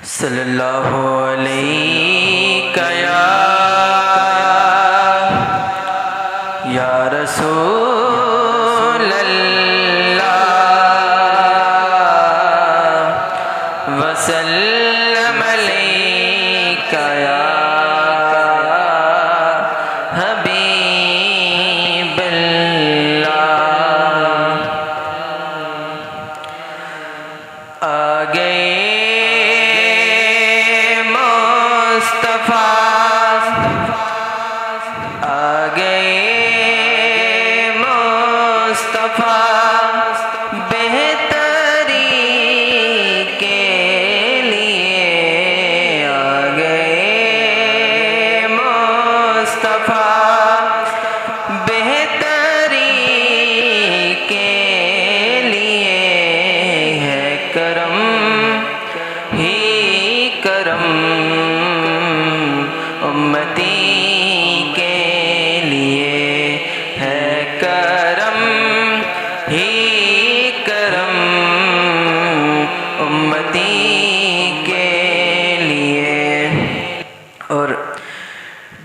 صلی اللہ علیہ یا رسول اللہ وسلم علیک یا حبیب اللہ۔ آ گئے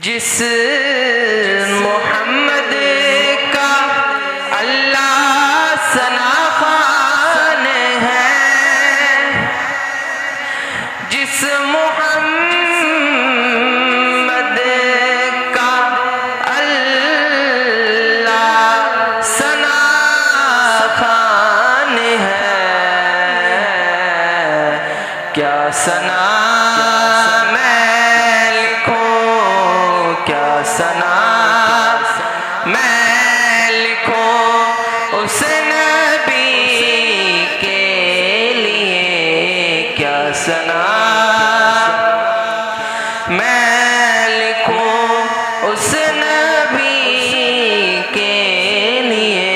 جس محمد کا اللہ ثنا خوان ہے، جس محمد کا اللہ ثنا خوان ہے، کیا ثنا ثنا میں لکھوں اس نبی کے لیے، کیا ثنا میں لکھوں اس نبی کے لیے،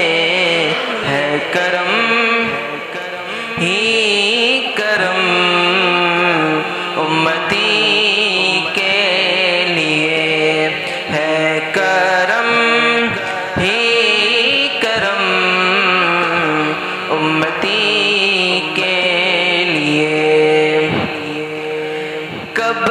ہے کرم ہی کرم امتی کے لیے۔ کب